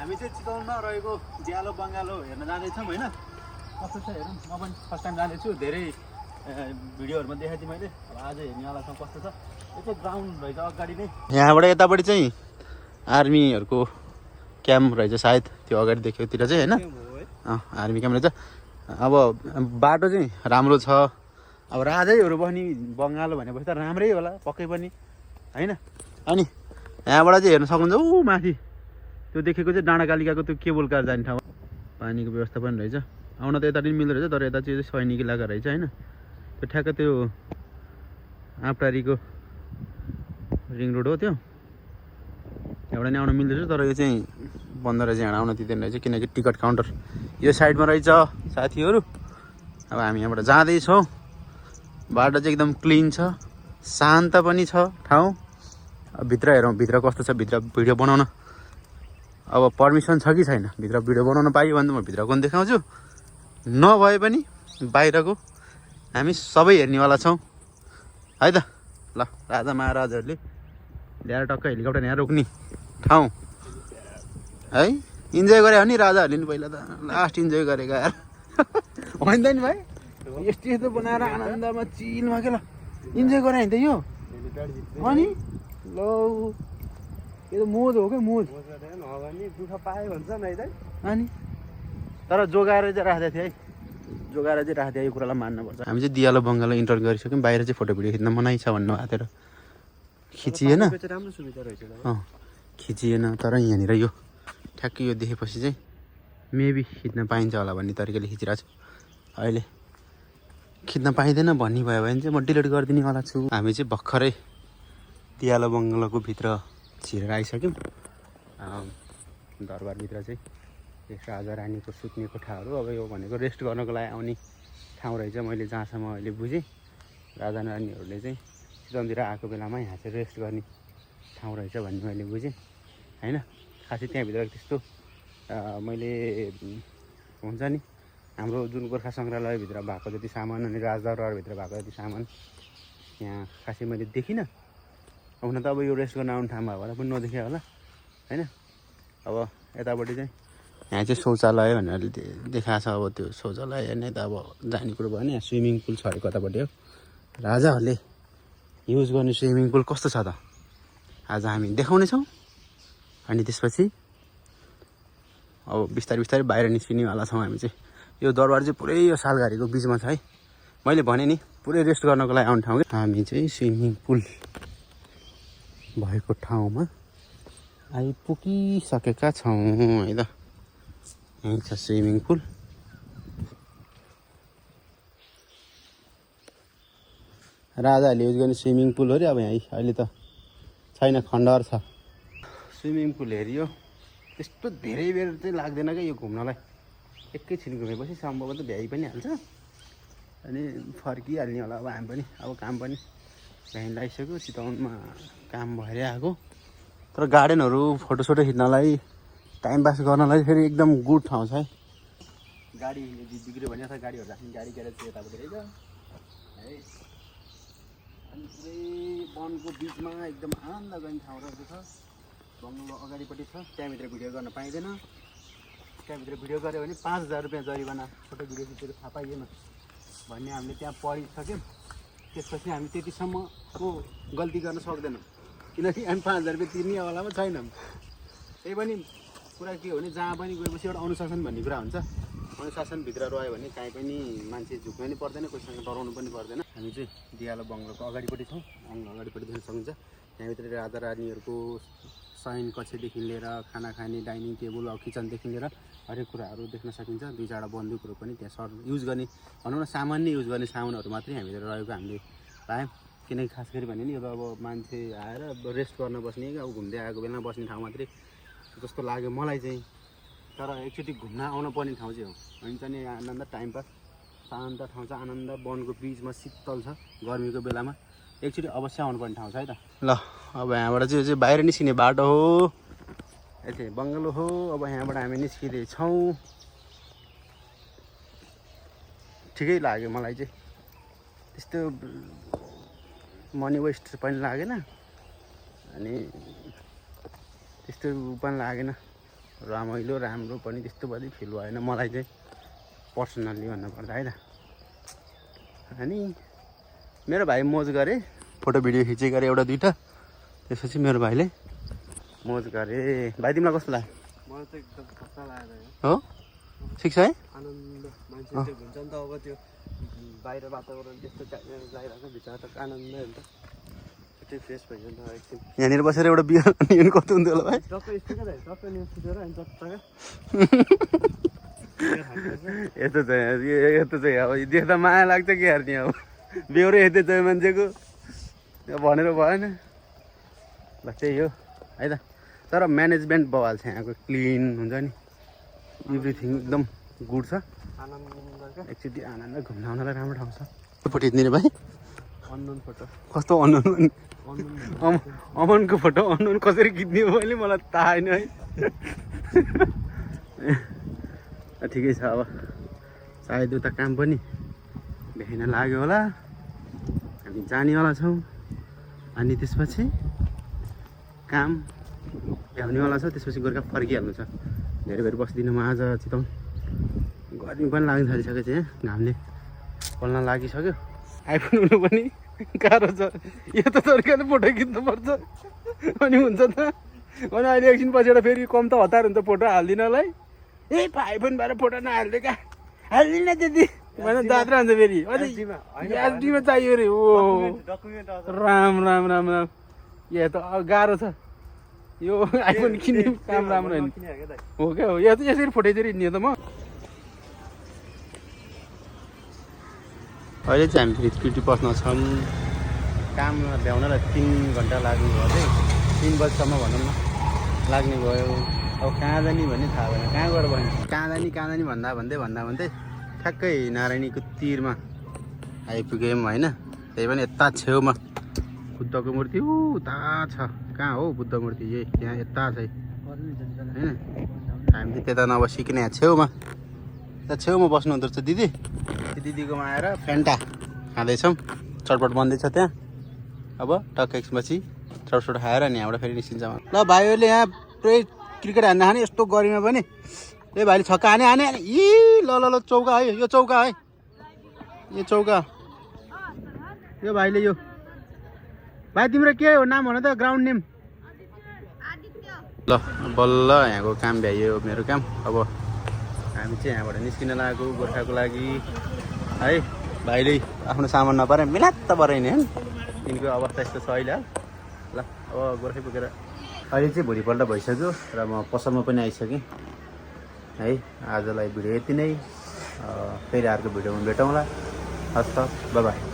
हामी चाहिँ चितवनमा रहेको दियालो बङ्गालो हेर्न जाँदैछौँ होइन। कस्तो छ हेरौँ। म पनि फर्स्ट टाइम जाँदैछु। धेरै भिडियोहरूमा देखाएको थिएँ मैले। अब आज हेर्नेवाला छौँ कस्तो छ। यो चाहिँ ग्राउन्ड रहेछ अगाडि नै। यहाँबाट यतापट्टि चाहिँ आर्मीहरूको क्याम्प रहेछ सायद। त्यो अगाडि देखेकोतिर चाहिँ होइन। आर्मी क्याम्प रहेछ। अब बाटो चाहिँ राम्रो छ। अब राजैहरू पनि बङ्गालो भनेपछि त राम्रै होला पक्कै पनि होइन। अनि यहाँबाट चाहिँ हेर्न सक्नुहुन्छ ऊ माथि त्यो देखेको चाहिँ डाँडाकालिकाको त्यो केबल कार जाने ठाउँ। पानीको व्यवस्था पनि रहेछ। आउन त यता पनि मिल्दो रहेछ तर यता चाहिँ सैनिक इलाका रहेछ होइन। त्यो ठ्याक्क त्यो आँपटारीको रिङ रोड हो त्यो। त्यहाँबाट नि आउन मिल्दो रहेछ तर यो चाहिँ बन्द रहेछ। यहाँ आउन दिँदैन रहेछ किनकि टिकट काउन्टर यो साइडमा रहेछ साथीहरू। अब हामी यहाँबाट जाँदैछौँ। बाटो चाहिँ एकदम क्लिन छ, शान्त पनि छ ठाउँ। भित्र हेरौँ भित्र कस्तो छ। भित्र भिडियो बनाउन अब पर्मिसन छ कि छैन। भित्र भिडियो बनाउन पाइयो भने त म भित्रको पनि देखाउँछु। नभए पनि बाहिरको हामी सबै हेर्नेवाला छौँ है त। ल राजा महाराजहरूले ल्याएर टक्क हेलिकप्टर यहाँ रोक्ने ठाउँ है। इन्जोय गरे हो नि राजाहरूले नि पहिला त। लास्ट इन्जोय गरेको यार होइन त नि भाइ। यस्तो यस्तो बनाएर आनन्दमा चिलमा के ल इन्जोय गरे नि त यो। अनि ल यो त मोज हो क्या मोज। दुःख पायो भन्छ नि है। अनि तर जोगाएर चाहिँ राख्दै थियो है। जोगाएर चाहिँ राख्दै यो कुरालाई मान्नुपर्छ। हामी चाहिँ दियालो बङ्गालो इन्टर गरिसक्यौँ। बाहिर चाहिँ फोटो भिडियो खिच्न मनाइ छ भन्नु भएको थियो। खिचिएन। राम्रो सुविधा रहेछ। खिचिएन तर यहाँनिर यो ठ्याक्कै यो देखेपछि चाहिँ मेबी खिच्न पाइन्छ होला भन्ने तरिकाले खिचिरहेको छु। अहिले खिच्न पाइँदैन भन्ने भयो भने चाहिँ म डिलिट गरिदिनेवाला छु। हामी चाहिँ भर्खरै दियालो बङ्गालोको भित्र छिरेर आइसक्यौँ। दरबारभित्र चाहिँ यस राजा रानीको सुत्ने कोठाहरू। अब यो भनेको रेस्ट गर्नको लागि आउने ठाउँ रहेछ। मैले जहाँसम्म अहिले बुझेँ राजा रानीहरूले चाहिँ चितवनतिर आएको बेलामा यहाँ चाहिँ रेस्ट गर्ने ठाउँ रहेछ भन्ने मैले बुझेँ होइन। खासै त्यहाँभित्र त्यस्तो मैले हुन्छ नि हाम्रो जुन गोर्खा सङ्ग्रहालयभित्र भएको जति सामान अनि राजदरबारभित्र भएको जति सामान यहाँ खासै मैले देखिनँ। हुन त अब यो रेस्ट गर्न आउने ठाउँ भएर पनि नदेखेँ होला होइन। अब यतापट्टि चाहिँ यहाँ चाहिँ शौचालय भनेर देखाएको छ। अब त्यो शौचालय हेर्ने त अब जाने कुरो भयो नि। यहाँ स्विमिङ पुल छ अरे कतापट्टि हो। राजाहरूले युज गर्ने स्विमिङ पुल कस्तो छ त आज हामी देखाउनेछौँ। अनि त्यसपछि अब बिस्तारै बिस्तारै बाहिर निस्किनेवाला छौँ हामी चाहिँ। यो दरबार चाहिँ पुरै यो सालघारीको बिचमा छ है। मैले भने नि पुरै रेस्ट गर्नको लागि आउने ठाउँ कि। हामी चाहिँ स्विमिङ पुल भएको ठाउँमा आइपुगिसकेका छौँ है त। यहीँ छ स्विमिङ पुल। राजाहरूले युज गर्ने स्विमिङ पुल हो अरे। अब यहाँ अहिले त छैन खण्डहर छ। स्विमिङ पुल हेरियो त्यस्तो धेरै बेर चाहिँ लाग्दैन क्या यो घुम्नलाई। एकैछिन घुमेपछि सम्भवतः भ्याइ पनि हाल्छ अनि फर्किहाल्ने होला। अब हामी पनि अब काम पनि भ्याइन लागिसक्यो। चितवनमा काम भएर आएको तर गार्डनहरू फोटोसोटो खिच्नलाई टाइम पास गर्नलाई फेरि एकदम गुड ठाउँ छ है। गाडी बिग्रियो भने अथवा गाडीहरू राख्ने गाडी ग्यारेज चाहिँ यतापट्टि रहेछ है। अनि पुरै वनको बिचमा एकदम आनन्द गर्ने ठाउँ रहेको छ। बङ्गलो अगाडिपट्टि छ। त्यहाँभित्र भिडियो गर्न पाइँदैन। त्यहाँभित्र भिडियो गऱ्यो भने 5000 रुपियाँ जरिवाना। फोटो भिडियो खिचेर थाहा पाइएन भन्ने हामीले त्यहाँ पढिसक्यौँ। त्यसपछि हामी त्यतिसम्मको गल्ती गर्न सक्दैनौँ किनकि हामी 5000 रुपियाँ तिर्ने अवस्थामा छैनौँ। त्यही पनि कुरा के हो भने जहाँ पनि गएपछि एउटा अनुशासन भन्ने कुरा हुन्छ। अनुशासनभित्र रह्यो भने काहीँ पनि मान्छे झुक्नु पनि पर्दैन, कोहीसँग डराउनु पनि पर्दैन। हामी चाहिँ दियालो बङ्गलोको अगाडिपट्टि छौँ। अगाडिपट्टि देख्न सक्नुहुन्छ। त्यहाँभित्र राजा रानीहरूको शयन कक्षदेखि लिएर खाना खाने डाइनिङ टेबल अब किचनदेखि लिएर हरेक कुराहरू देख्न सकिन्छ। 2-4 बन्दुकहरू पनि त्यहाँ युज गर्ने भनौँ न सामान्य युज गर्ने सामानहरू मात्रै हामीतिर रहेको हामीले पायौँ। किनकि खास गरी भने नि यो त अब मान्छे आएर रेस्ट गर्न बस्ने अब घुम्दै आएको बेलामा बस्ने ठाउँ मात्रै जस्तो लाग्यो मलाई चाहिँ। तर एकचोटि घुम्न आउन पर्ने ठाउँ चाहिँ हो। हुन्छ नि आनन्द टाइम पास शान्त ठाउँ छ। आनन्द वनको बिचमा शीतल छ गर्मीको बेलामा। एकचोटि अवश्य आउनुपर्ने ठाउँ छ है त। ल अब यहाँबाट चाहिँ बाहिर निस्किने बाटो हो। यति बङ्गलो हो। अब यहाँबाट हामी निस्किँदैछौँ। ठिकै लाग्यो मलाई चाहिँ। त्यस्तो मनी वेस्ट पनि लागेन अनि त्यस्तो पनि लागेन। रमाइलो राम्रो पनि त्यस्तो बढी फिल भएन मलाई चाहिँ पर्सनल्ली भन्नुपर्दा है त। अनि मेरो भाइ मोज गरे, फोटो भिडियो खिचे गरे एउटा दुइटा, त्यसपछि मेरो भाइले मोज गरे। भाइ तिमीलाई कस्तो लाग्यो? मलाई त एकदम खतरा लाग्यो हो ठिक छ है। आनन्द मान्छे त्यो हुन्छ नि त अब त्यो बाहिर वातावरण त्यस्तो लागिरहेको भित्र त आनन्द हुन्छ छुट्टै फ्रेस भइयो नि त एकछिन। यहाँनिर बसेर एउटा बियर नियन कस्तो हुन्थ्यो होला भाइ? टक्कै यस्तो क्या टक्कै न्युज सुतेर अनि जत्ता यस्तो चाहिँ अब देख्दा माया लाग्छ के यार नि अब बेहोरै यस्तै छ मान्छेको भनेर भएन ल त्यही हो है त। तर म्यानेजमेन्ट बवाल छ यहाँको, क्लिन हुन्छ नि, एभ्रिथिङ एकदम गुड छ। आनन्द एकचोटि आनन्द घुम्न आउनलाई राम्रो ठाउँ छ। फोटो खिच्ने रे भाइ? अननोन फोटो कस्तो अननोन? अमनको फोटो अननोन कसरी खिच्ने हो अहिले मलाई थाहा छैन है। ठिकै छ, अब सायद उता काम पनि भ्याइन लाग्यो होला, हामी जानेवाला छौँ। अनि त्यसपछि काम भ्याउनेवाला छ, त्यसपछि गोर्खा फर्किहाल्नु छ। धेरै बेर बस्दिनँ म आज चितवन, गर्मी पनि लाग्न थालिसकेको छ, यहाँ घामले पोल्न लागिसक्यो। आइपुग्नु पनि गाह्रो छ, यस्तो तरिकाले फोटो खिच्नुपर्छ अनि हुन्छ त। अनि अहिले एकछिन पछिबाट फेरि कम त हतार हुन्छ फोटो हाल्दिनलाई। ए भाइ पनि भएर फोटो नहाल्दै क्या, हाल्दिन त्यति भने जात्रा हुन्छ फेरि। एचडीमा चाहियो अरे। ओ राम राम राम राम, यहाँ त गाह्रो छ यो आइफोन किन्ने काम राम्रो होइन हो क्या हो। यहाँ त यसरी फोटो चाहिँ हिँड्ने त म। अहिले चाहिँ हामी फेरि स्कुटी पस्न छौँ। काम भ्याउनलाई 3 घन्टा लाग्ने भयो चाहिँ 3 बजीसम्म भनौँ न लाग्ने भयो। अब कहाँ जाने भन्ने थाहा भएन, कहाँ गएर भयो कहाँ जाने भन्दै ठ्याक्कै नारायणीको तिरमा आइपुग्यौँ होइन। त्यही पनि यता छेउमा बुद्धको मूर्ति उता छ। कहाँ हो बुद्ध मूर्ति? यहाँ यता छ होइन। हामी चाहिँ त्यता नबसिकन यहाँ छेउमा बस्नु हुँदो रहेछ दिदी। त्यो दिदीकोमा आएर फेन्टा खाँदैछौँ, चटपट बन्दैछ त्यहाँ। अब टक्क एकछिनपछि चटपट खाएर अनि यहाँबाट फेरि निस्किन्छौँ। ल भाइहरूले यहाँ पुरै क्रिकेट हान्न खाने, यस्तो गर्मीमा पनि ए भाइले छक्का हाने यी ल चौका है, यो चौका है, यो चौका यो भाइले। यो भाइ तिम्रो के हो नाम भन त, ग्राउन्ड नेम? ल बल्ल यहाँको काम भ्याइयो मेरो काम। अब हामी चाहिँ यहाँबाट निस्किन लागेको गोर्खाको लागि है। भाइले आफ्नो सामान नपारे मिलात त परेन है, यिनको अवस्था यस्तो छ अहिले। ल अब गोर्खै पुगेर अहिले चाहिँ भोलिपल्ट भइसक्यो र म पसलमा पनि आइसकेँ है। आजलाई भिडियो यति नै, फेरि अर्को भिडियोमा भेटौँला। हस् त, बाई बाई।